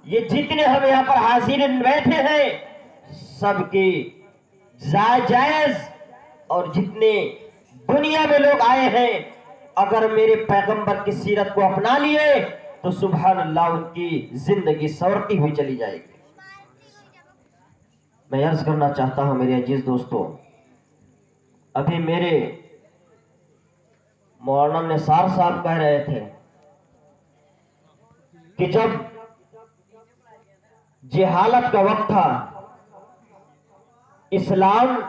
یہ جتنے ہم یہاں پر حاضرین بیٹھے ہیں سب کی جائز اور جتنے دنیا میں لوگ آئے ہیں اگر میرے پیغمبر کی سیرت کو اپنا لیے تو سبحان اللہ ان کی زندگی سورتی ہوئی چلی جائے گی۔ میں عرض کرنا چاہتا ہوں میرے عزیز دوستو، ابھی میرے مولانا نثار صاحب کہہ رہے تھے کہ جب جہالت کا وقت تھا، اسلام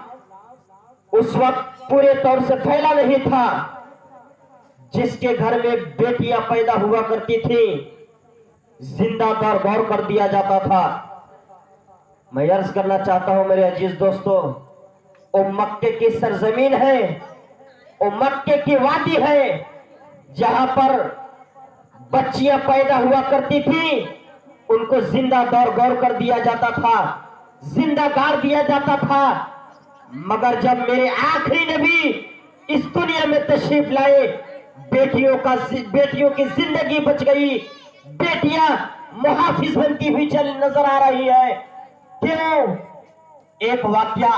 اس وقت پورے طور سے پھیلا نہیں تھا، جس کے گھر میں بیٹیاں پیدا ہوا کرتی تھی زندہ دار غور کر دیا جاتا تھا۔ میں عرض کرنا چاہتا ہوں میرے عزیز دوستو، وہ مکے کی سرزمین ہے، وہ مکے کی وادی ہے جہاں پر بچیاں پیدا ہوا کرتی تھی، ان کو زندہ دار غور کر دیا جاتا تھا، زندہ گاڑ دیا جاتا تھا۔ مگر جب میرے آخری نبی اس دنیا میں تشریف لائے، بیٹیوں کی زندگی بچ گئی، بیٹیاں محافظ بنتی ہوئی نظر آ رہی ہے۔ کیوں؟ ایک واقعہ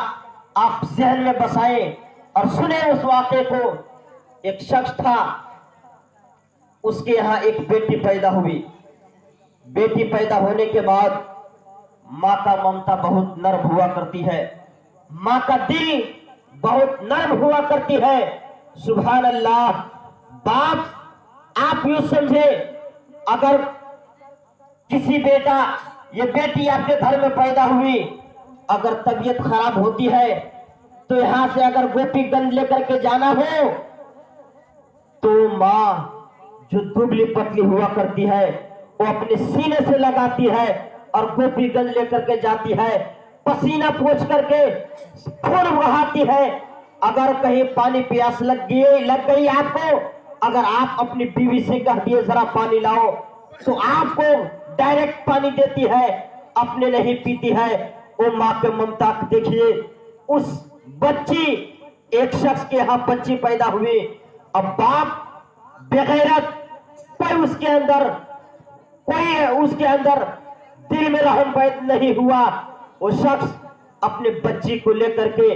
آپ ذہن میں بسائیں اور سنیں اس واقعے کو۔ ایک شخص تھا، اس کے یہاں ایک بیٹی پیدا ہوئی۔ بیٹی پیدا ہونے کے بعد ماں کا ممتا بہت نرم ہوا کرتی ہے، ماں کا دل بہت نرم ہوا کرتی ہے۔ سبحان اللہ۔ باپ آپ یوں سمجھے، اگر کسی یہ بیٹی آپ کے گھر میں پیدا ہوئی، اگر طبیعت خراب ہوتی ہے تو یہاں سے اگر گوپی گنج لے کر کے جانا ہو تو ماں جو دبلی پتلی ہوا کرتی ہے وہ اپنے سینے سے لگاتی ہے اور گوپی گنج لے کر کے جاتی ہے، پسینہ پوچھ کر کے خون بہاتی ہے۔ اگر کہیں پانی پیاس لگ گئی آپ کو، اگر آپ اپنی بیوی سے کہہ دیے ذرا پانی لاؤ تو آپ کو ڈائریکٹ پانی دیتی ہے، اپنے نہیں پیتی ہے۔ وہ ماں کے ممتا دیکھیے۔ اس بچی، ایک شخص کے ہاں بچی پیدا ہوئی، اب باپ بغیرت، کوئی اس کے اندر دل میں رحم پیدا نہیں ہوا۔ وہ شخص اپنے بچی کو لے کر کے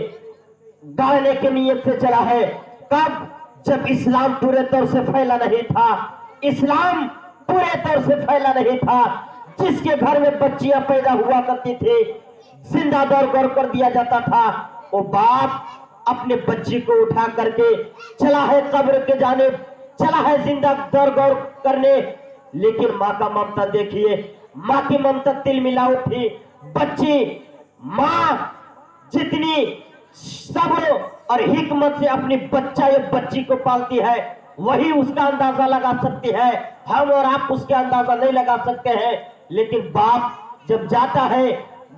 گاڑنے کی نیت سے چلا ہے۔ کب؟ جب اسلام پورے طور سے پھیلا نہیں تھا، اسلام پورے طور سے پھیلا نہیں تھا، جس کے گھر میں بچیاں پیدا ہوا کرتی تھی زندہ دار غور کر دیا جاتا تھا، وہ باپ اپنے بچی کو اٹھا کر کے چلا ہے قبر کے جانب، چلا ہے زندہ دار غور کرنے۔ لیکن ماں کا ممتا دیکھیے، ماں کی ممتا تل ملاؤ تھی۔ بچی، ماں جتنی صبر اور حکمت سے اپنی بچی کو پالتی ہے وہی اس کا اندازہ لگا سکتی ہے، ہم اور آپ اس کے اندازہ نہیں لگا سکتے ہیں۔ لیکن باپ جب جاتا ہے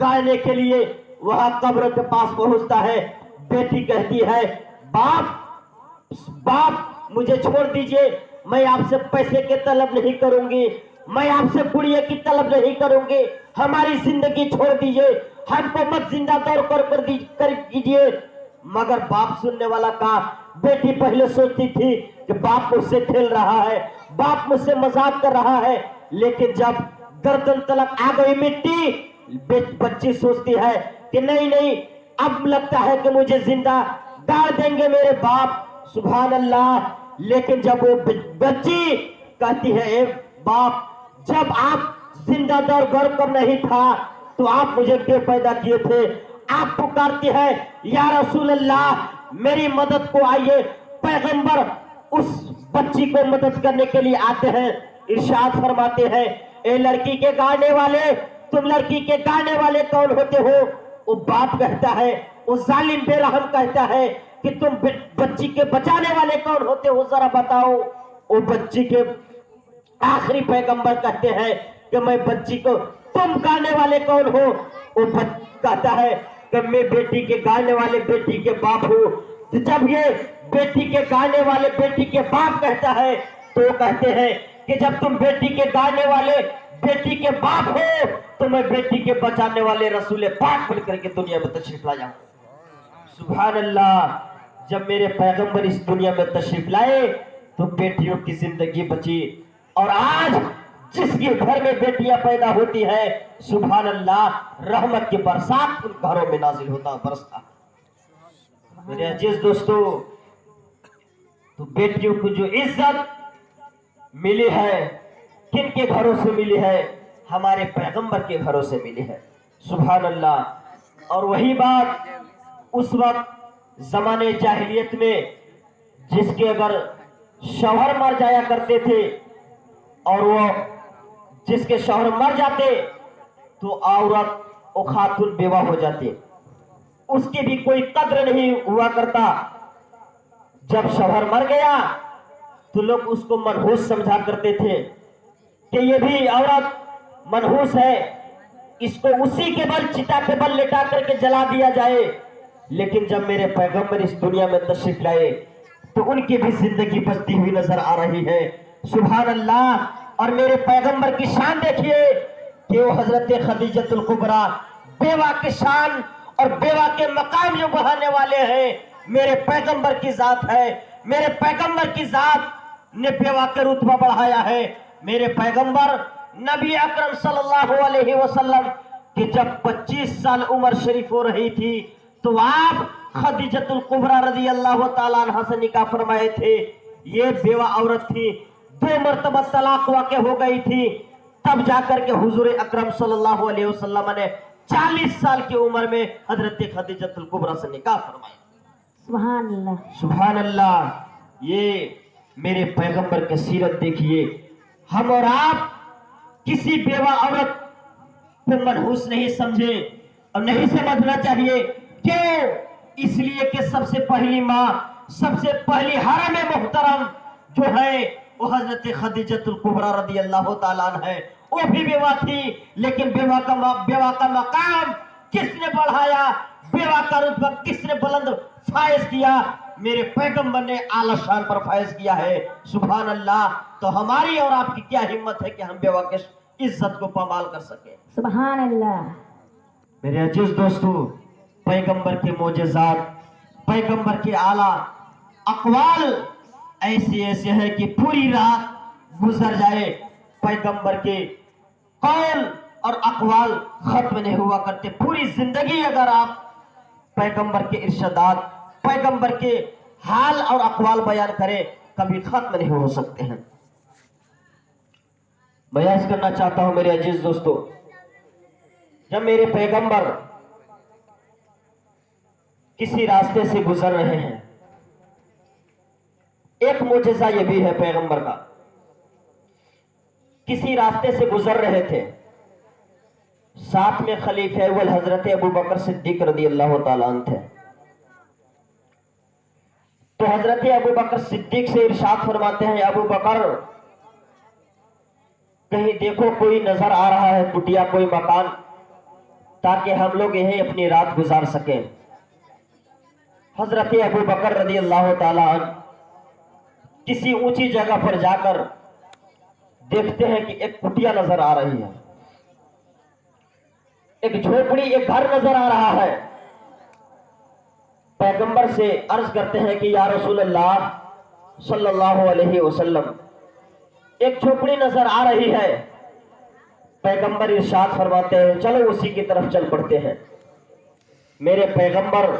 گاڑنے کے لیے، وہاں قبر کے پاس پہنچتا ہے، بیٹی کہتی ہے باپ مجھے چھوڑ دیجئے، میں آپ سے پیسے کے طلب نہیں کروں گی، میں آپ سے گڑیے کی طلب نہیں کروں گی، ہماری زندگی چھوڑ دیجئے، ہم کو مت زندہ دور کر دیجئے۔ مگر باپ سننے والا کہا، بیٹی پہلے سوچتی تھی کہ باپ مجھ سے کھیل رہا ہے، باپ مجھ سے مذاق کر رہا ہے، لیکن جب گردن تلک آ گئی مٹی، بچی سوچتی ہے کہ نہیں، اب لگتا ہے کہ مجھے زندہ گاڑ دیں گے میرے باپ۔ سبحان اللہ۔ لیکن جب وہ بچی کہتی ہے، اے باپ، جب آپ زندہ دار غور کر نہیں تھا تو آپ مجھے کیوں پیدا کیے تھے؟ آپ پکارتی ہے، یا رسول اللہ میری مدد کو آئیے۔ پیغمبر اس بچی کو مدد کرنے کے لیے آتے ہیں، ارشاد فرماتے ہیں، اے لڑکی کے گاڑنے والے، تم لڑکی کے گاڑنے والے کون ہوتے ہو؟ وہ باپ کہتا ہے، وہ ظالم بے رحم کہتا ہے کہ تم بچی کے بچانے والے کون ہوتے ہو، ذرا بتاؤ۔ وہ بچی کے آخری پیغمبر کہتے ہیں کہ میں بچی کو، تم گاڑنے والے کون ہو؟ وہ کہتا ہے کہ میں بیٹی کے گاڑنے والے بیٹی کے باپ ہوں۔ تو جب یہ بیٹی کے گاڑنے والے بیٹی کے باپ کہتا ہے تو وہ کہتے ہیں کہ جب تم بیٹی کے گاڑنے والے بیٹی کے باپ ہو تو میں بیٹی کے بچانے والے رسول پاک بن کر کے دنیا میں تشریف لا جاؤں۔ سبحان اللہ۔ جب میرے پیغمبر اس دنیا میں تشریف لائے تو بیٹیوں کی زندگی بچی، اور آج جس کے گھر میں بیٹیاں پیدا ہوتی ہیں سبحان اللہ رحمت کی برسات ان گھروں میں نازل ہوتا برستا ہے۔ میرے عزیز دوستو تو بیٹیوں کو جو عزت ملی ہے کن کے گھروں سے ملی ہے؟ ہمارے پیغمبر کے گھروں سے ملی ہے سبحان اللہ۔ اور وہی بات اس وقت زمانے جاہلیت میں جس کے اگر شوہر مر جایا کرتے تھے اور وہ جس کے شوہر مر جاتے تو عورت و خاتون بیوہ ہو جاتی، اس کی بھی کوئی قدر نہیں ہوا کرتا۔ جب شوہر مر گیا تو لوگ اس کو منحوس سمجھا کرتے تھے کہ یہ بھی عورت منحوس ہے، اس کو اسی کے بل چتا کے بل لٹا کر کے جلا دیا جائے۔ لیکن جب میرے پیغمبر اس دنیا میں تشریف لائے تو ان کی بھی زندگی بچتی ہوئی نظر آ رہی ہے سبحان اللہ۔ اور میرے پیغمبر کی شان دیکھیے کہ وہ حضرت خدیجۃ الکبریٰ بیوہ کی شان اور بیوہ کے مقام جو بڑھانے والے ہیں میرے پیغمبر کی ذات ہے۔ میرے پیغمبر کی ذات نے بیوہ کے رتبہ بڑھایا ہے۔ میرے پیغمبر نبی اکرم صلی اللہ علیہ وسلم کہ جب 25 سال عمر شریف ہو رہی تھی تو آپ خدیجۃ الکبریٰ رضی اللہ تعالیٰ عنہ سے نکاح فرمائے تھے۔ یہ بیوہ عورت تھی، 2 مرتبہ طلاق واقع ہو گئی تھی، تب جا کر کے حضور اکرم صلی اللہ علیہ وسلم نے 40 سال کی عمر میں حضرت خدیجۃ الکبریٰ سے نکاح فرمایا سبحان اللہ سبحان اللہ۔ یہ میرے پیغمبر کی سیرت دیکھیے۔ ہم اور آپ کسی بیوہ عورت کو منحوس نہیں سمجھے اور نہیں سمجھنا چاہیے۔ کیوں؟ اس لیے کہ سب سے پہلی ماں، سب سے پہلی حرم محترم جو ہے وہ حضرت خدیجۃ الکبریٰ رضی اللہ تعالیٰ عنہ ہے۔ وہ بھی بیوہ تھی لیکن بیوہ کا مقام کس نے بڑھایا، بیوہ کا رتبہ کس نے بلند فائز کیا؟ میرے پیغمبر نے اعلیٰ شان پر فائز کیا ہے سبحان اللہ۔ تو ہماری اور آپ کی کیا ہمت ہے کہ ہم بیوہ کی عزت کو پامال کر سکیں؟ سبحان اللہ۔ میرے عزیز دوستو پیغمبر کے معجزات، پیغمبر کے اعلیٰ اقوال ایسے ایسے ہیں کہ پوری رات گزر جائے پیغمبر کے قول اور اقوال ختم نہیں ہوا کرتے۔ پوری زندگی اگر آپ پیغمبر کے ارشادات، پیغمبر کے حال اور اقوال بیان کریں کبھی ختم نہیں ہو سکتے ہیں۔ بیان کرنا چاہتا ہوں میرے عزیز دوستو، جب میرے پیغمبر کسی راستے سے گزر رہے ہیں، ایک معجزہ یہ بھی ہے پیغمبر کا، کسی راستے سے گزر رہے تھے، ساتھ میں خلیفہ اول حضرت ابوبکر صدیق رضی اللہ تعالیٰ عنہ تھے۔ تو حضرت ابوبکر صدیق سے ارشاد فرماتے ہیں ابوبکر کہیں دیکھو کوئی نظر آ رہا ہے کٹیا کوئی مکان تاکہ ہم لوگ یہیں اپنی رات گزار سکیں۔ حضرت ابوبکر رضی اللہ تعالیٰ عنہ کسی اونچی جگہ پر جا کر دیکھتے ہیں کہ ایک کٹیا نظر آ رہی ہے، ایک جھوپڑی، ایک گھر نظر آ رہا ہے۔ پیغمبر سے عرض کرتے ہیں کہ یا رسول اللہ صلی اللہ علیہ وسلم ایک جھوپڑی نظر آ رہی ہے۔ پیغمبر ارشاد فرماتے ہیں چلو اسی کی طرف چل پڑتے ہیں۔ میرے پیغمبر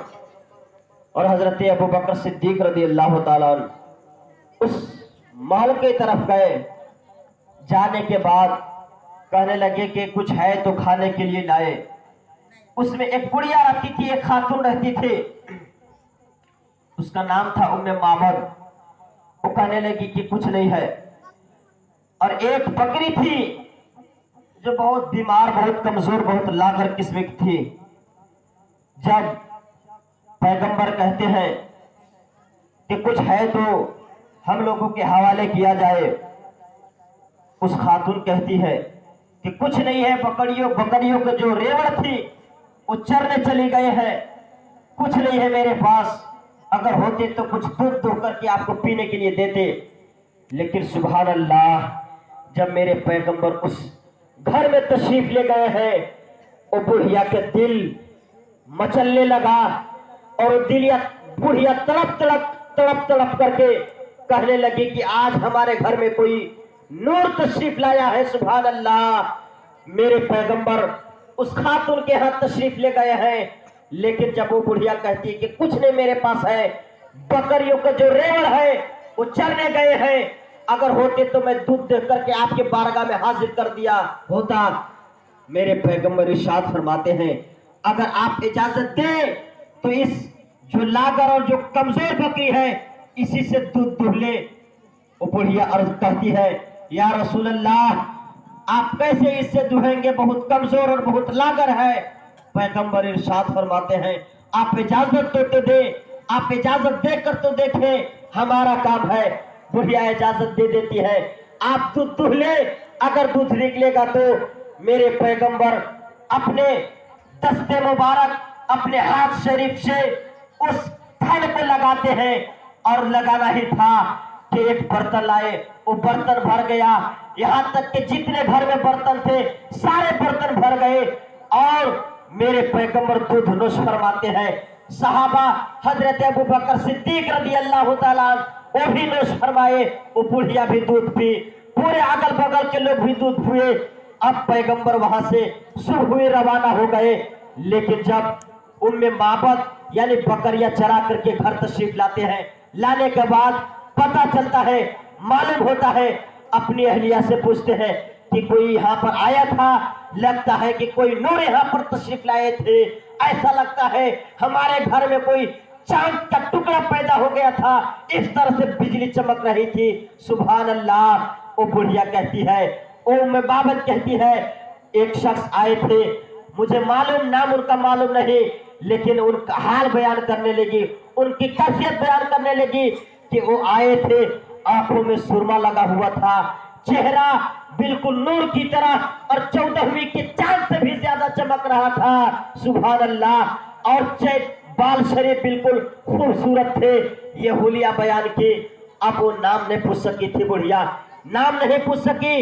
اور حضرت ابوبکر صدیق رضی اللہ تعالیٰ عنہ اس محل کی طرف گئے۔ جانے کے بعد کہنے لگے کہ کچھ ہے تو کھانے کے لیے لائے۔ اس میں ایک بڑھیا رہتی تھی، ایک خاتون رہتی تھی، اس کا نام تھا ام معبد۔ وہ کہنے لگی کہ کچھ نہیں ہے۔ اور ایک بکری تھی جو بہت بیمار، بہت کمزور، بہت لاغر قسم کی تھی۔ جب پیغمبر کہتے ہیں کہ کچھ ہے تو ہم لوگوں کے حوالے کیا جائے، اس خاتون کہتی ہے کہ کچھ نہیں ہے، بکریوں کے جو ریوڑ تھی وہ چرنے چلی گئے ہیں، کچھ نہیں ہے میرے پاس، اگر ہوتے تو کچھ دودھ دو کر کے آپ کو پینے کے لیے دیتے۔ لیکن سبحان اللہ جب میرے پیغمبر اس گھر میں تشریف لے گئے ہیں وہ بڑھیا کے دل مچلنے لگا اور بڑھیا تڑپ کر کے کہنے لگی کہ آج ہمارے گھر میں کوئی नूर तशरीफ लाया है। सुभान अल्लाह। मेरे पैगंबर उस खातून के यहाँ तशरीफ ले गए हैं, लेकिन जब वो बुढ़िया कहती है कि कुछ नहीं मेरे पास है, बकरियों का जो रेवड़ है वो चरने गए हैं, अगर होते तो मैं दूध दे करके आपके बारगाह में हाजिर कर दिया होता। मेरे पैगंबर इरशाद फरमाते हैं, अगर आप इजाजत दें तो इस जो लागर और जो कमजोर बकरी है इसी से दूध दूह ले। वो बुढ़िया अर्ज कहती है, या रसूल अल्लाह, आप कैसे इससे दुहेंगे, बहुत कमजोर और बहुत लागर है। पैगंबर इरशाद फरमाते हैं, आप इजाजत तो दे, आप इजाजत देकर तो देखें, हमारा काम है। बुढ़िया इजाजत दे देती है, आप दूध दूह ले, अगर दूध निकलेगा तो मेरे पैगंबर अपने दस्ते मुबारक अपने हाथ शरीफ से उस फल पे लगाते हैं, और लगाना ही था कि एक बर्तन लाए, वो बर्तन भर गया, यहाँ तक कि जितने घर में बर्तन थे सारे बर्तन भर गए, और मेरे पैगंबर दूध नोश फरमाते हैं। सहाबा हजरत अबू बकर सिद्दीक रज़ी अल्लाह तआला वो भी नोश फरमाए, वो बुढ़िया भी दूध पी, पूरे अगल बगल के लोग भी दूध पिए। अब पैगंबर वहां से सुबह हुए रवाना हो गए, लेकिन जब उम्मे माबद यानी बकरियां चरा करके घर तशरीफ लाते हैं, लाने के बाद पता चलता है, मालूम होता है, अपनी अहलिया से पूछते हैं कि कोई यहाँ पर आया था, लगता है कि कोई नूर यहाँ पर तशरीफ लाए थे, ऐसा लगता है हमारे घर में कोई चांद का टुकड़ा पैदा हो गया था, इस तरह से बिजली चमक रही थी। सुभान अल्लाह। वो बुढ़िया कहती है, ओ मैं बाबत कहती है, एक शख्स आए थे, मुझे मालूम नाम उनका मालूम नहीं, लेकिन उनका हाल बयान करने लगी, उनकी कैफियत बयान करने लगी कि वो आए थे, आंखों में सुरमा लगा हुआ था, चेहरा बिल्कुल नूर की तरह और 14वीं के चांद से भी ज्यादा चमक रहा था। सुभान अल्लाह। और बाल शरीफ बिल्कुल खूबसूरत थे। ये हुलिया बयान की। अब वो नाम नहीं पूछ सकी थी, बुढ़िया नाम नहीं पूछ सकी,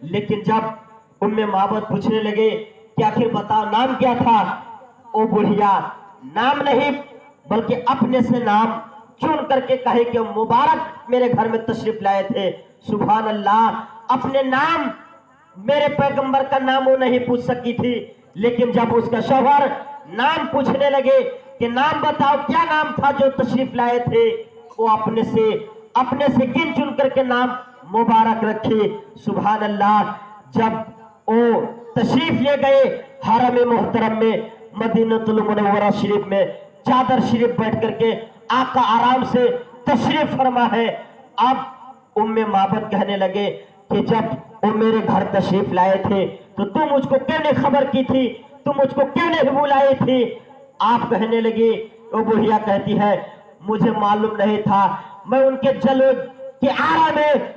लेकिन जब उम्मे माबद पूछने लगे कि आखिर बताओ नाम क्या था, ओ बुढ़िया नाम नहीं बल्कि अपने से नाम चुन करके कहे कि मुबारक मेरे घर में तशरीफ लाए थे। सुभान अल्लाह। अपने नाम, मेरे पैगंबर का नाम वो नहीं पूछ सकी थी, लेकिन जब उसका शौहर नाम पूछने लगे कि नाम बताओ क्या नाम था जो तशरीफ लाए थे, वो अपने से गिन चुन करके नाम मुबारक रखे। सुभान अल्लाह। जब वो तशरीफ ले गए हरम मोहतरम में, मदीनतुल मुनव्वरा शरीफ में चादर शरीफ बैठ करके आका आराम से तशरीफ फरमा है। अब उम्मे माबद कहने लगे कि जब वो मेरे घर तशरीफ लाए थे तो तुम मुझको क्यों नहीं खबर की थी, तुम मुझको क्यों नहीं बुलाई थी। आप कहने लगी, वो बुढ़िया कहती है, मुझे मालूम नहीं था, मैं उनके जलो के आरा में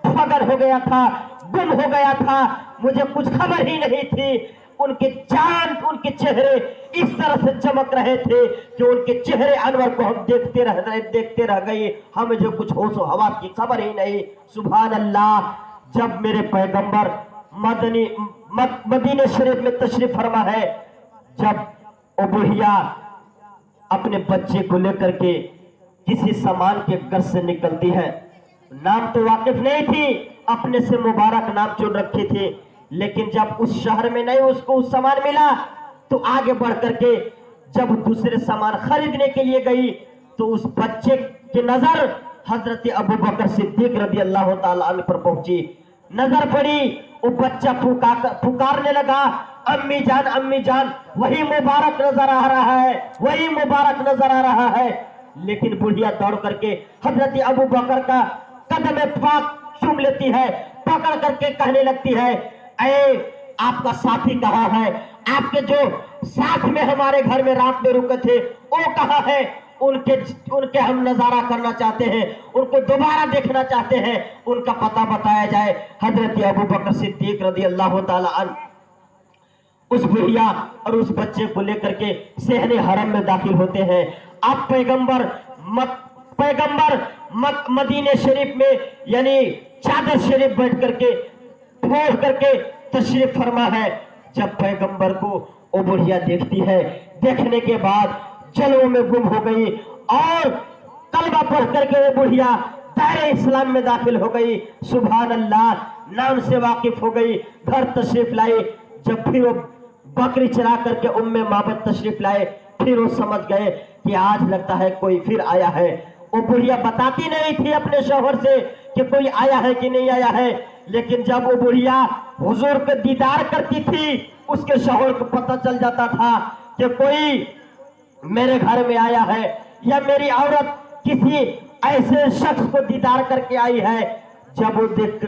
फगर हो गया था, गुम हो गया था, मुझे कुछ खबर ही नहीं थी। उनके चांद, उनके चेहरे इस तरह से चमक रहे थे कि उनके चेहरे अनवर को हम देखते रह गए, हमें जो कुछ होशो हवास की खबर ही नहीं। सुभान अल्लाह। जब मेरे पैगंबर मदीने शरीफ में तशरीफ फरमा है, जब वो बुढ़िया अपने बच्चे को लेकर के किसी सामान के घर से निकलती है, नाम तो वाकिफ नहीं थी, अपने से मुबारक नाम चुन रखे थे, लेकिन जब उस शहर में नहीं उसको उस सामान मिला तो आगे बढ़ करके जब दूसरे सामान खरीदने के लिए गई तो उस बच्चे की नजर हजरत अबू बकर सिद्दीक रज़ी अल्लाह तआला अन्हु पर पहुंची। नजर पड़ी, वो बच्चा पुकारने लगा, अम्मी जान, वही मुबारक नजर आ रहा है, वही मुबारक नजर आ रहा है। लेकिन बुढ़िया दौड़ करके हजरत अबू बकर का कदम पाक चूम लेती है, पकड़ करके कहने लगती है, अरे आपका साथी कहाँ है, आपके जो साथ में हमारे घर में रात में रुके थे वो कहाँ है, उनके हम नजारा करना चाहते हैं, उनको दोबारा देखना चाहते हैं, उनका पता बताया जाए। हजरत अबू बकर सिद्दीक रज़ी अल्लाह तआला अन्हु उस बुढ़िया और उस बच्चे को लेकर के सहने हरम में दाखिल होते हैं। अब पैगंबर मदीने शरीफ में यानी चादर शरीफ बैठ करके फोड़ करके तशरीफ फरमा है। जब पैगंबर को वो बुढ़िया देखती है, देखने के बाद जलवों में गुम हो गई और कलमा पढ़ करके वो बुढ़िया दायरे इस्लाम में दाखिल हो गई। सुभान अल्लाह, नाम से वाकिफ हो गई, घर तशरीफ लाई। जब फिर वो बकरी चरा करके उम्मे माबद तशरीफ लाए, फिर वो समझ गए कि आज लगता है कोई फिर आया है। वो बुढ़िया बताती नहीं थी अपने शौहर से कि कोई आया है कि नहीं आया है, लेकिन जब वो बुढ़िया हुजूर के दीदार करती थी, उसके शौहर को पता चल जाता था कि कोई मेरे घर में आया है या मेरी औरत किसी ऐसे शख्स को दीदार करके आई है। जब वो देख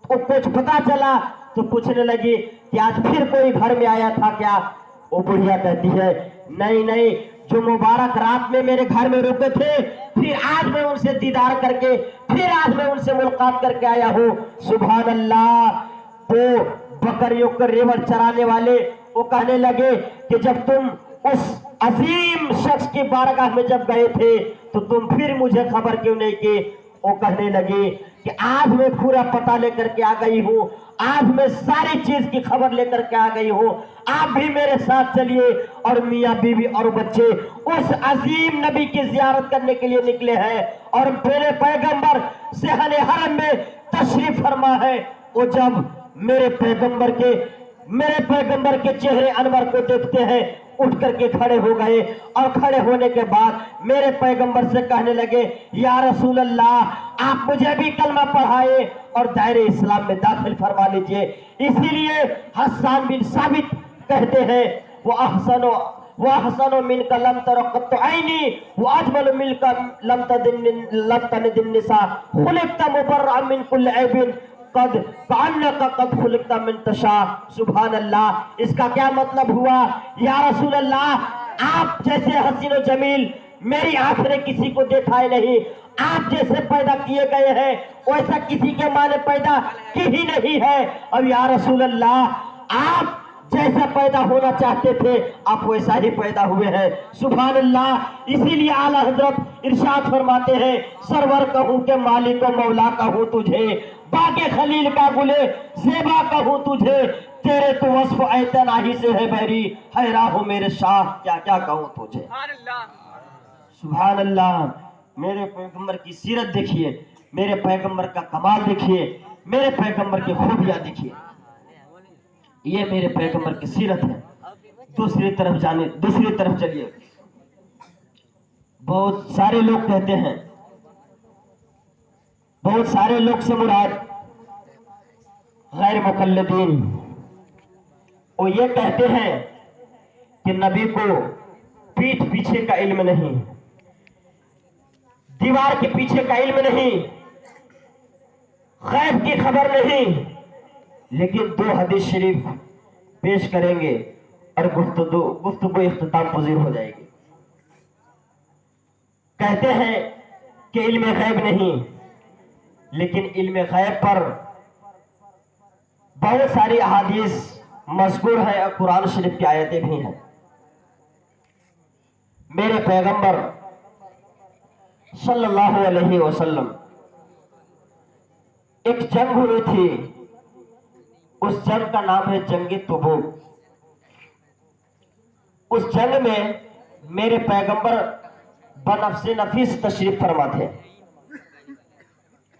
वो कुछ पता चला तो पूछने लगी कि आज फिर कोई घर में आया था क्या? वो बुढ़िया कहती है नहीं नहीं, जो मुबारक रात में मेरे घर में रुके थे, फिर आज मैं उनसे दीदार करके फिर आज मैं उनसे मुलाकात करके आया हूँ। सुभान अल्लाह। वो बकरियों के रेवड़ चराने वाले वो कहने लगे कि जब तुम उस अजीम शख्स की बारगाह में जब गए थे तो तुम फिर मुझे खबर क्यों नहीं की? वो कहने लगे कि आज मैं पूरा पता लेकर के आ गई हूँ, आज मैं सारी चीज की खबर लेकर के आ गई हूँ, आप भी मेरे साथ चलिए। और मियाँ बीवी और बच्चे उस अजीम नबी की जियारत करने के लिए निकले हैं और मेरे पैगंबर सहने हरम में तशरीफ फरमा है। वो जब मेरे पैगंबर के चेहरे अनवर को देखते हैं, उठ करके खड़े हो गए और खड़े होने के बाद मेरे पैगंबर से कहने लगे या रसूल अल्लाह, आप मुझे भी कलमा पढ़ाए और दायरे इस्लाम में दाखिल फरमा लीजिए। इसीलिए हसन बिन साबित कहते हैं वो अहसनो मिनका लम तरक़त ऐनी व अजमल मिनका लम तनिदिन निसा खुलिक़्ता मुबर्रअन मिन कुल्लि ऐबिन कद खुलिक़्ता मिन तशा। सुभान अल्लाह। इसका क्या मतलब हुआ? या रसूल अल्लाह, आप जैसे हसीन व जमील मेरी आंख ने किसी को देखा ही नहीं, आप जैसे पैदा किए गए हैं वैसा किसी के माँ ने पैदा की ही नहीं है। और या रसूल अल्लाह, आप जैसा पैदा होना चाहते थे आप वैसा ही पैदा हुए हैं। सुभान अल्लाह। इसीलिए आला हजरत इरशाद फरमाते हैं सरवर कहूँ के मालिक व मौला कहूँ तुझे, बाके खलील का गुले ज़ेबा कहूँ तुझे, तेरे तो वस्फ ऐतनाही से है बहरी, हैरा हो मेरे शाह क्या क्या कहूँ तुझे। सुभान अल्लाह। मेरे पैगंबर की सीरत देखिए, मेरे पैगंबर का कमाल देखिए, मेरे पैगंबर की खूबियां देखिए। ये मेरे पैगंबर की सीरत है। दूसरी तरफ चलिए। बहुत सारे लोग कहते हैं, बहुत सारे लोग से मुराद गैर मुकल्लिदीन, वो ये कहते हैं कि नबी को पीठ पीछे का इल्म नहीं, दीवार के पीछे का इल्म नहीं, गैब की खबर नहीं, लेकिन 2 हदीस शरीफ पेश करेंगे और गुफ्तगू इख्तिताम पजीर हो जाएगी। कहते हैं कि इल्म गैब नहीं, लेकिन इल्म गैब पर बहुत सारी अहादीस मज़कूर है और कुरान शरीफ की आयतें भी हैं। मेरे पैगंबर सल्लल्लाहु अलैहि वसल्लम, एक जंग हुई थी, उस जंग का नाम है जंग तबूक। उस जंग में मेरे पैगंबर बनफ्से नफीस तशरीफ फरमा थे।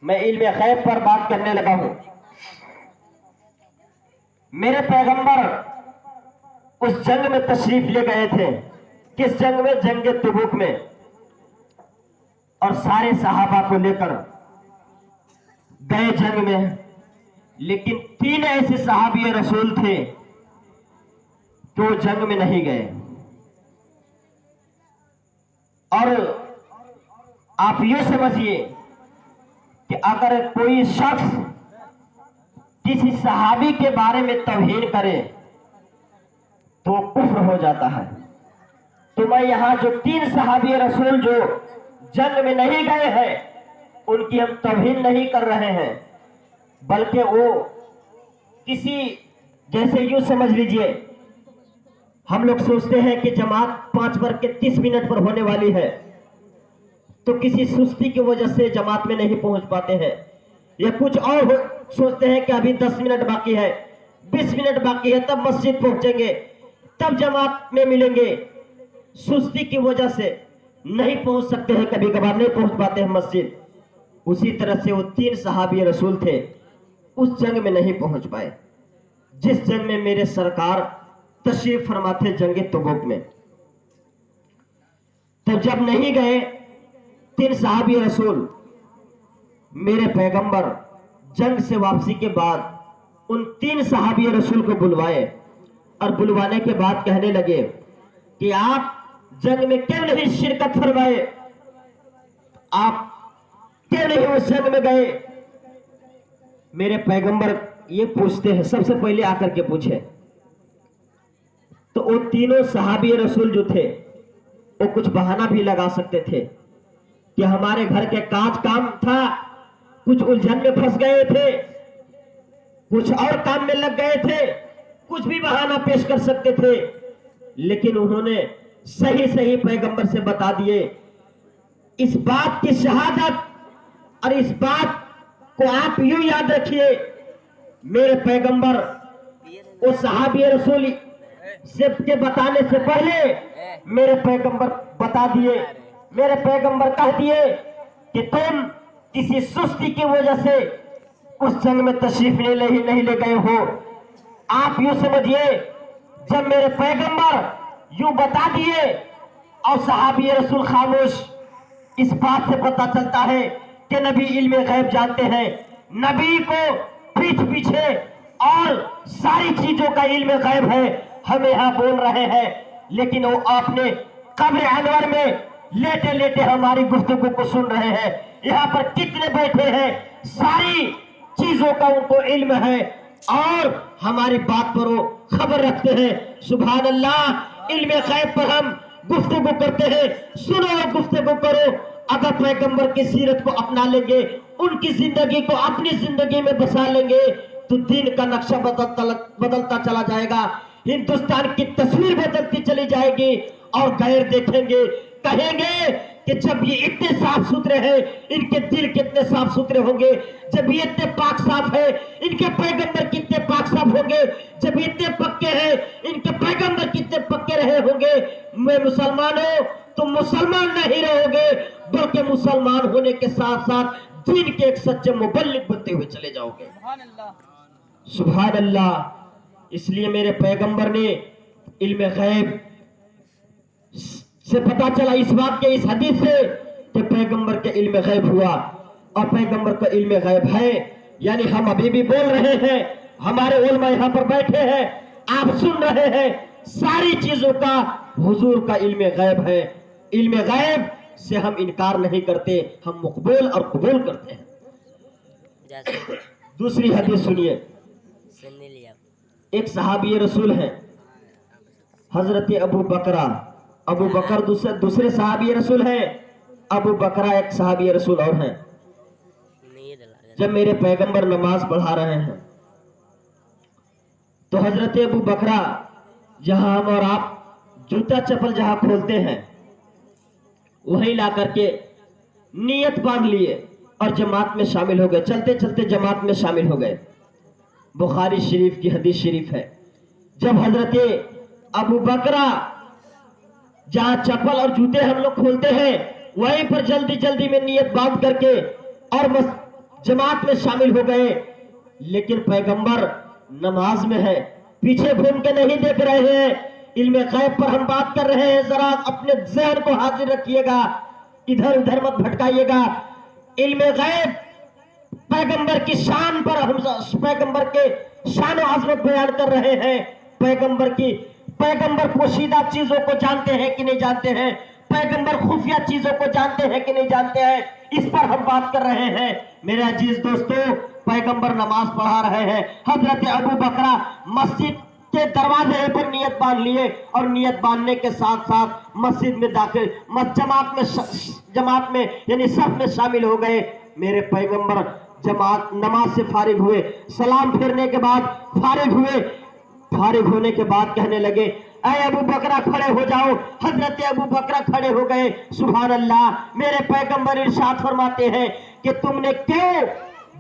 मैं इल्म गैब पर बात करने लगा हूं। मेरे पैगंबर उस जंग में तशरीफ ले गए थे। किस जंग में? जंग तबूक में। और सारे सहाबा को लेकर गए जंग में, लेकिन 3 ऐसे सहाबी रसूल थे जो जंग में नहीं गए। और आप ये समझिए कि अगर कोई शख्स किसी सहाबी के बारे में तौहीन करे तो कुफ्र हो जाता है। तो मैं यहां जो 3 सहाबी रसूल जो जंग में नहीं गए हैं उनकी हम तौहीन नहीं कर रहे हैं, बल्कि वो किसी, जैसे यूं समझ लीजिए, हम लोग सोचते हैं कि जमात 5 वर्ग के 30 मिनट पर होने वाली है, तो किसी सुस्ती की वजह से जमात में नहीं पहुंच पाते हैं, या कुछ और सोचते हैं कि अभी 10 मिनट बाकी है, 20 मिनट बाकी है, तब मस्जिद पहुंचेंगे, तब जमात में मिलेंगे। सुस्ती की वजह से नहीं पहुंच सकते हैं, कभी कभार नहीं पहुंच पाते हैं मस्जिद। उसी तरह से वो 3 सहाबी रसूल थे, उस जंग में नहीं पहुंच पाए जिस जंग में मेरे सरकार तशरीफ फरमा थे, जंग तबूक में। तब जब नहीं गए 3 सहाबी रसूल, मेरे पैगंबर जंग से वापसी के बाद उन 3 सहाबी रसूल को बुलवाए और बुलवाने के बाद कहने लगे कि आप जंग में क्यों नहीं शिरकत फरमाए, आप क्यों नहीं उस जंग में गए। मेरे पैगंबर ये पूछते हैं, सबसे पहले आकर के पूछे तो वो तीनों सहाबी रसूल जो थे वो कुछ बहाना भी लगा सकते थे कि हमारे घर के काज काम था, कुछ उलझन में फंस गए थे, कुछ और काम में लग गए थे, कुछ भी बहाना पेश कर सकते थे। लेकिन उन्होंने सही सही पैगंबर से बता दिए। इस बात की शहादत और इस बात को आप यूं याद रखिए, मेरे पैगंबर वो सहाबी रसूल से के बताने से पहले मेरे पैगंबर बता दिए, मेरे पैगंबर कह दिए कि तुम किसी सुस्ती की वजह से उस जंग में तशरीफ नहीं ले गए हो। आप यूं समझिए, जब मेरे पैगंबर यूं बता दिए और सहाबी रसूल खामोश, इस बात से पता चलता है कि नबी इल्म गैब जानते हैं, नबी को पीठ पीछे और सारी चीजों का इल्म गैब है। हम यहाँ बोल रहे हैं लेकिन वो आपने कब्र अनवर में लेटे लेटे हमारी गुफ्तगू को सुन रहे हैं। यहाँ पर कितने बैठे हैं, सारी चीजों का उनको इल्म है और हमारी बात पर वो खबर रखते हैं। सुभान अल्लाह, इल्म गैब पर हम गुफ्तगू करते हैं। सुनो और गुफ्तगू करो। अगर पैगंबर की सीरत को अपना लेंगे, उनकी जिंदगी को अपनी जिंदगी में बसा लेंगे तो दिन का नक्शा बदलता चला जाएगा, हिंदुस्तान की तस्वीर बदलती चली जाएगी और गैर देखेंगे, कहेंगे कि जब ये इतने साफ सुथरे हैं, इनके दिल कितने साफ सुथरे होंगे, जब ये इतने पाक साफ है, इनके पैगंबर कितने पाक साफ होंगे, जब ये इतने पक्के हैं, इनके पैगंबर कितने पक्के रहे होंगे। मैं मुसलमान हूं, तुम मुसलमान नहीं रहोगे, बल्कि मुसलमान होने के साथ साथ दीन के एक सच्चे मुबल्लिग बनते हुए चले जाओगे। सुभान अल्लाह। इसलिए मेरे पैगंबर ने इल्म गैब से पता चला, इस बात के, इस हदीस से कि पैगंबर के इल्म गैब हुआ और पैगंबर का इल्म गैब है। यानी हम अभी भी बोल रहे हैं, हमारे उलमा यहाँ पर बैठे हैं, आप सुन रहे हैं, सारी चीजों का हुजूर का इल्म गैब है। इल्म गैब से हम इनकार नहीं करते, हम मकबूल और कबूल करते हैं। दूसरी हदीस सुनिए। एक सहाबी रसूल है हजरत अबू बकरा। अबू बकर दूसरे सहाबी रसूल हैं, अबू बकरा एक सहाबी रसूल और हैं। जब मेरे पैगंबर नमाज पढ़ा रहे हैं तो हजरत अबू बकरा, जहां हम और आप जूता चप्पल जहां खोलते हैं वहीं ला करके नियत बांध लिए और जमात में शामिल हो गए, चलते चलते जमात में शामिल हो गए। बुखारी शरीफ की हदीस शरीफ है, जब हजरत अबू बकरा जहां चप्पल और जूते हम लोग खोलते हैं वहीं पर जल्दी जल्दी में नियत बांध करके और जमात में शामिल हो गए। लेकिन पैगंबर नमाज में है, पीछे घूम के नहीं देख रहे हैं। इल्म गैब पर हम बात कर रहे हैं, जरा अपने ज़हन को हाजिर रखिएगा, इधर उधर मत भटकाइएगा। इल्म गैब पैगंबर की शान पर हम पैगंबर के शान और अज़मत बयान कर रहे हैं। पैगंबर पोशीदा चीजों को जानते हैं कि नहीं जानते हैं, पैगंबर खुफिया चीजों को जानते हैं कि नहीं जानते हैं, इस पर हम बात कर रहे हैं। मेरे अजीज दोस्तों, पैगंबर नमाज पढ़ा रहे हैं, हजरत अबू बकरा मस्जिद के दरवाजे पर नियत बांध लिए और नियत बांधने के साथ साथ मस्जिद में दाखिल जमात में यानी सब में शामिल हो गए। मेरे पैगंबर जमात नमाज से फारिग हुए, सलाम फेरने के बाद फारिग हुए, फारिग होने के बाद कहने लगे, ऐ अबू बकरा खड़े हो जाओ। हजरत अबू बकरा खड़े हो गए। सुभान अल्लाह। मेरे पैगंबर इरशाद फरमाते हैं कि तुमने क्यों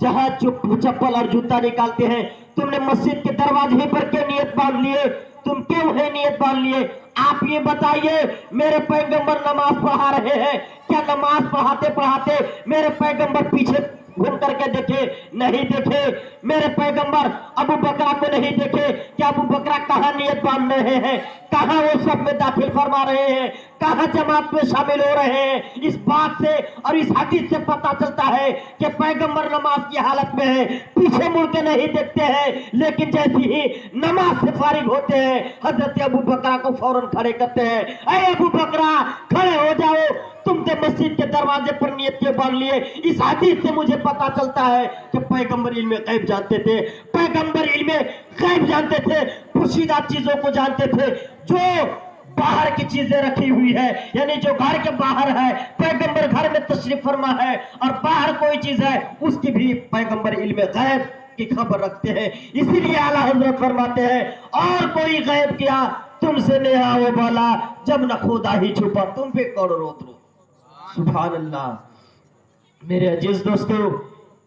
जहां चप्पल और जूता निकालते हैं तुम ने मस्जिद के दरवाजे पर क्यों नियत बांध लिए, तुम क्यों है नियत बांध लिए? आप ये बताइए, मेरे पैगंबर नमाज पढ़ा रहे हैं, क्या नमाज पढ़ाते पढ़ाते मेरे पैगंबर पीछे घूम करके देखे? नहीं देखे। मेरे पैगंबर अबू बकरा को नहीं देखे, क्या अबू बकरा कहाँ नियत बांध रहे हैं, कहाँ वो सब में दाखिल फरमा रहे हैं, कहाँ जमात में शामिल हो रहे हैं? इस बात से और इस हदीस से पता चलता है कि पैगंबर नमाज की हालत में है, पीछे मुड़ के नहीं देखते हैं, लेकिन जैसे ही नमाज से फारिग होते हैं हजरत अबू बकरा को फौरन खड़े करते हैं। अरे अबू बकरा खड़े हो जाओ, तुम तो मस्जिद के दरवाजे पर नियत के बांध लिए। इस हदीस से मुझे पता चलता है कि पैगंबर इल्म गैब जानते थे, पैगंबर इल्म गैब जानते थे, पोशीदा चीजों को जानते थे। जो बाहर की चीजें रखी हुई है, यानी जो घर के बाहर है, पैगंबर घर में तशरीफ फरमा है, और बाहर कोई चीज है उसकी भी पैगंबर इल्म गैब की खबर रखते हैं। इसीलिए आला हजरत फरमाते हैं, और कोई गैब किया तुमसे नेहा वो बोला, जब न खुदा ही छुपा तुम पे करोड़ों रो। सुभान अल्लाह। मेरे अजीज दोस्तों,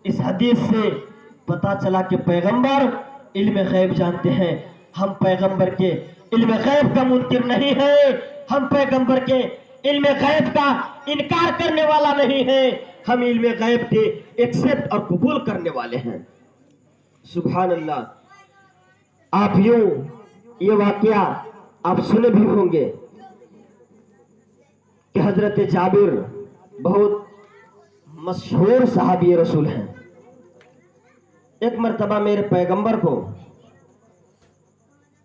इस हदीस से पता चला कि पैगंबर इल्म गैब जानते हैं। हम पैगंबर के इल्म गैब का मुनकिर नहीं है, हम पैगंबर के इल्म गैब का इनकार करने वाला नहीं है, हम इल्म गैब के एक्सेप्ट और कबूल करने वाले हैं। सुभान अल्लाह। आप यूं ये वाकया आप सुने भी होंगे कि हजरत जाबिर बहुत मशहूर सहाबी रसूल हैं। एक मर्तबा मेरे पैगंबर को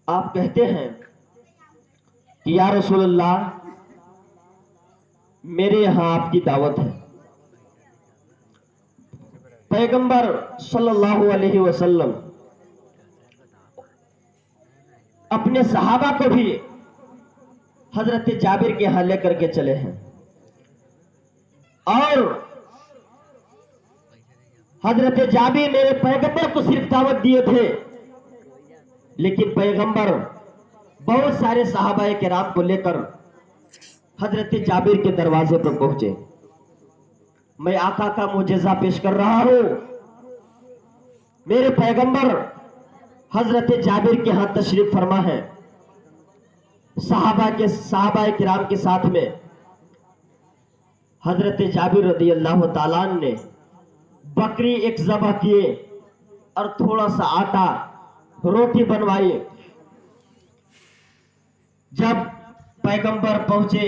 आप कहते हैं कि या रसूलल्लाह, मेरे यहां आपकी दावत है। पैगंबर सल्लल्लाहु अलैहि वसल्लम अपने सहाबा को भी हजरत जाबिर के यहां लेकर के चले हैं, और हजरत जाबिर मेरे पैगंबर को सिर्फ दावत दिए थे, लेकिन पैगंबर बहुत सारे सहाबा किराम को लेकर हजरत जाबिर के दरवाजे पर पहुंचे। मैं आका का मुजज़ा पेश कर रहा हूं। मेरे पैगंबर हजरत जाबिर के यहां तशरीफ फरमा है, सहाबा किराम के साथ में। हजरत जाबिर रदी अल्लाह ताला अन्हु ने बकरी एक ज़बह किए और थोड़ा सा आटा रोटी बनवाई। जब पैगंबर पहुंचे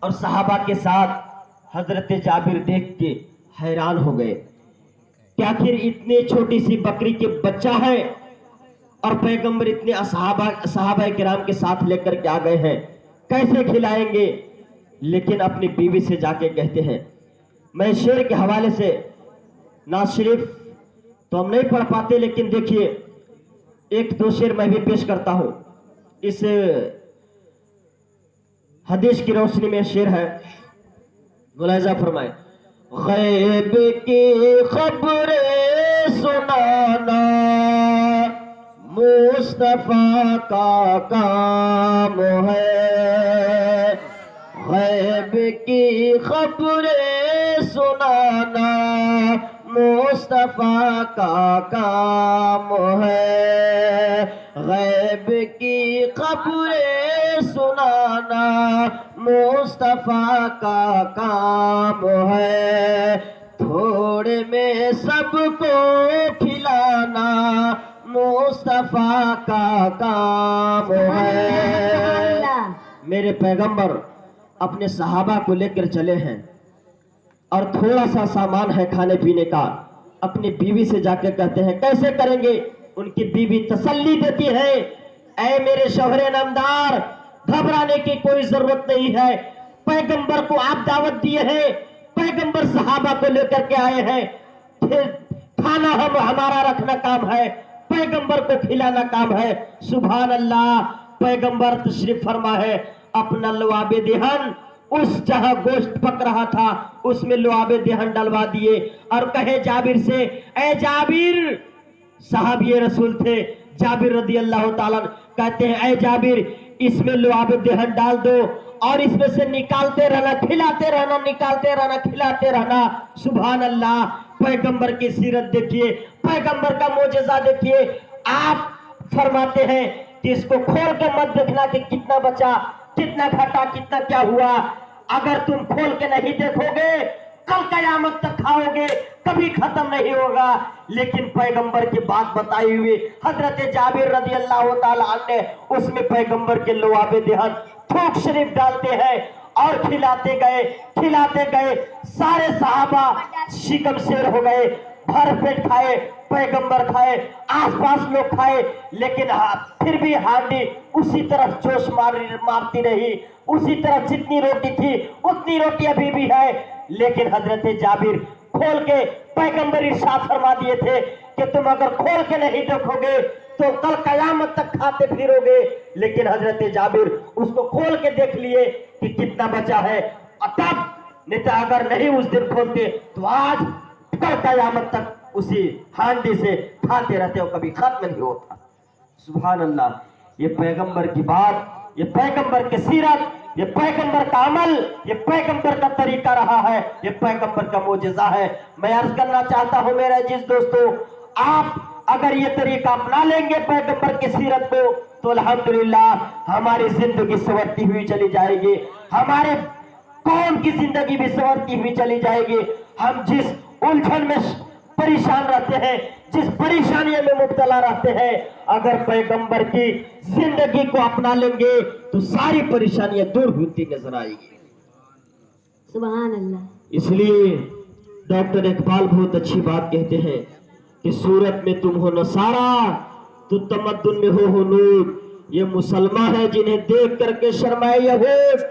और सहाबा के साथ, हजरत जाबिर देख के हैरान हो गए कि आखिर इतने छोटी सी बकरी के बच्चा है और पैगंबर इतने सहाबा किराम के साथ लेकर के आ गए हैं, कैसे खिलाएंगे? लेकिन अपनी बीवी से जाके कहते हैं, मैं शेर के हवाले से ना शरीफ तो हम नहीं पढ़ पाते, लेकिन देखिए एक दो शेर मैं भी पेश करता हूं। इस हदीस की रोशनी में शेर है, मुलाहिजा फरमाए। गैब की खबरें सुनाना मुस्तफा का काम है, गैब की खबरें सुनाना मुस्तफा का काम है, गैब की खबरें सुनाना मुस्तफा का काम है, थोड़े में सबको खिलाना मुस्तफा का काम है। मेरे पैगंबर अपने सहाबा को लेकर चले हैं और थोड़ा सा सामान है खाने पीने का, अपनी बीवी से जाकर कहते हैं कैसे करेंगे? उनकी बीवी तसल्ली देती है, ऐ मेरे शौहरे नामदार, घबराने की कोई जरूरत नहीं है, पैगंबर को आप दावत दिए हैं, पैगंबर सहाबा को लेकर के आए हैं, फिर खाना हमारा रखना काम है, पैगंबर को खिलाना काम है। सुभान अल्लाह। पैगंबर तशरीफ फरमा है, अपना लुआबे देहन उस जहां गोश्त पक रहा था उसमें लुआबे देहन डलवा दिए और कहे जाबिर से, ऐ जाबिर, साहबी रसूल थे जाबिर रदी अल्लाह ताला, कहते हैं ऐ जाबिर, इसमें लुआबे देहन डाल दो और इसमें से निकालते रहना, खिलाते रहना, निकालते रहना, खिलाते रहना। सुभान अल्लाह। पैगंबर की सीरत देखिए, पैगंबर का मोजज़ा देखिए। آپ فرماتے ہیں کہ اس کو کھول کے مت دیکھنا کہ کتنا بچا، کتنا گھٹا، کتنا کیا ہوا. اگر تم کھول کے نہیں دیکھو گے کل قیامت تک کھاؤ گے، کبھی ختم نہیں ہوگا. لیکن پیغمبر کی بات بتائی ہوئی حضرت جابر رضی اللہ تعالی عنہ نے اس میں پیغمبر کے لعاب دہن تھوک شریف ڈالتے ہیں اور کھلاتے گئے. سارے صحابہ شکم سیر ہو گئے، بھر پیٹ کھائے، پیغمبر کھائے، آس پاس لوگ کھائے، لیکن پھر بھی ہانڈی اسی طرح جوش مارتی رہی. اسی طرح جتنی روٹی تھی اتنی روٹی ابھی بھی ہے. لیکن حضرت جابر کھول کے پیغمبر ارشاد فرما دیے تھے کہ تم اگر کھول کے نہیں دیکھو گے تو کل قیامت تک کھاتے پھرو گے. لیکن حضرت جابر اس کو کھول کے دیکھ لیے کہ کتنا بچا ہے. تب نہیں تو اگر نہیں اس دن کھولتے تو آج کل قیامت تک اسی ہانڈی سے کھاتے رہتے ہو، کبھی ختم نہیں ہوتا. سبحان اللہ. یہ پیغمبر کی بات، یہ پیغمبر کی سیرت، یہ پیغمبر کا عمل، یہ پیغمبر کا طریقہ رہا ہے، یہ پیغمبر کا معجزہ ہے. میں عرض کرنا چاہتا ہوں میرے عزیز دوستو، آپ اگر یہ طریقہ اپنا لیں گے پیغمبر کی سیرت کو تو الحمدللہ ہماری زندگی سنورتی ہوئی چلی جائے گی، ہمارے قوم کی زندگی بھی سنورتی ہوئی چلی جائے گی. ہم جس الجھن میں پریشان رہتے ہیں، جس پریشانی میں مبتلا رہتے ہیں، اگر پیغمبر کی زندگی کو اپنا لیں گے تو ساری پریشانیاں دور ہوتی نظر آئے گی. سبحان اللہ. اس لیے ڈاکٹر اقبال بہت اچھی بات کہتے ہیں کہ صورت میں تم ہو نصارا تو تمدن میں ہو ہنود. یہ مسلمان ہے جنہیں دیکھ کر کے شرمائے یہود،